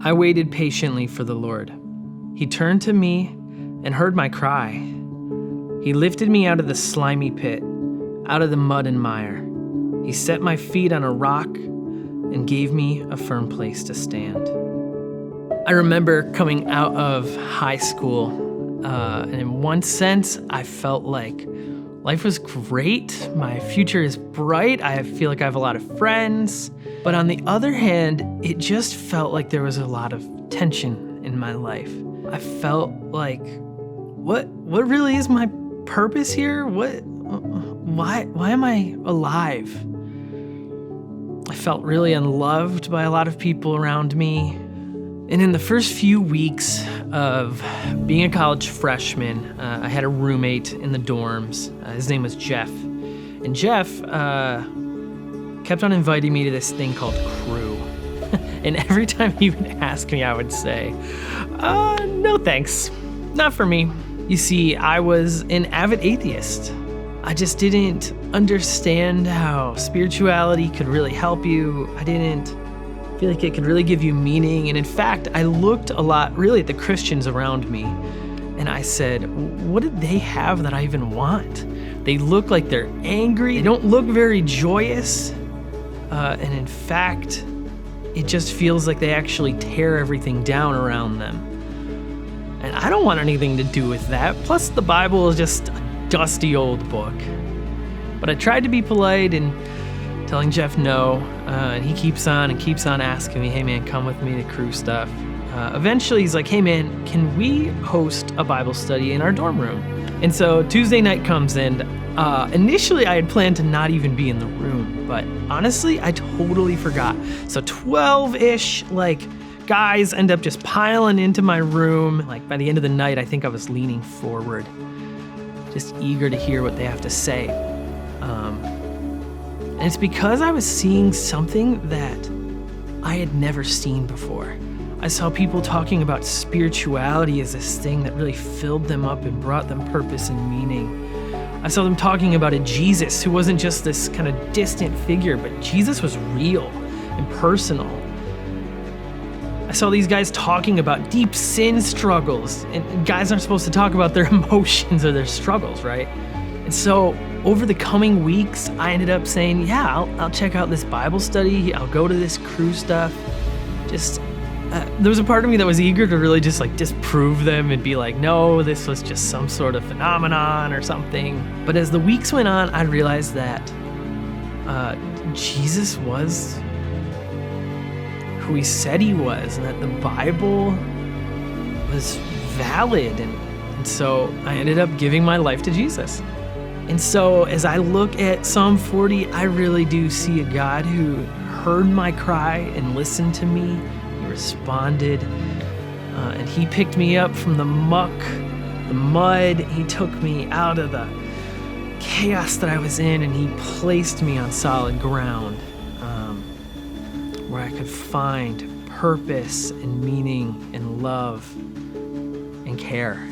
I waited patiently for the Lord. He turned to me and heard my cry. He lifted me out of the slimy pit, out of the mud and mire. He set my feet on a rock and gave me a firm place to stand. I remember coming out of high school, and in one sense, I felt like life was great. My future is bright. I feel like I have a lot of friends. But on the other hand, it just felt like there was a lot of tension in my life. I felt like, what really is my purpose here? Why am I alive? I felt really unloved by a lot of people around me. And in the first few weeks of being a college freshman, I had a roommate in the dorms. His name was Jeff. And Jeff kept on inviting me to this thing called Crew. And every time he would ask me, I would say, no thanks, not for me. You see, I was an avid atheist. I just didn't understand how spirituality could really help you. I didn't feel like it could really give you meaning. And in fact, I looked a lot really at the Christians around me, and I said, what did they have that I even want? They look like they're angry. They don't look very joyous. And in fact, it just feels like they actually tear everything down around them. And I don't want anything to do with that. Plus, the Bible is just a dusty old book. But I tried to be polite and telling Jeff no, and he keeps on asking me, hey man, come with me to Crew stuff. Eventually he's like, hey man, can we host a Bible study in our dorm room? And so Tuesday night comes in. Initially I had planned to not even be in the room, but honestly, I totally forgot. So 12-ish, guys end up just piling into my room. By the end of the night, I think I was leaning forward, just eager to hear what they have to say. And it's because I was seeing something that I had never seen before. I saw people talking about spirituality as this thing that really filled them up and brought them purpose and meaning. I saw them talking about a Jesus who wasn't just this kind of distant figure, but Jesus was real and personal. I saw these guys talking about deep sin struggles, and guys aren't supposed to talk about their emotions or their struggles, right? And so over the coming weeks, I ended up saying, yeah, I'll check out this Bible study. I'll go to this Crew stuff. There was a part of me that was eager to really just disprove them and be like, no, this was just some sort of phenomenon or something. But as the weeks went on, I realized that Jesus was who he said he was, and that the Bible was valid. And so I ended up giving my life to Jesus. And so as I look at Psalm 40, I really do see a God who heard my cry and listened to me. He responded, and he picked me up from the muck, the mud. He took me out of the chaos that I was in, and he placed me on solid ground, where I could find purpose and meaning and love and care.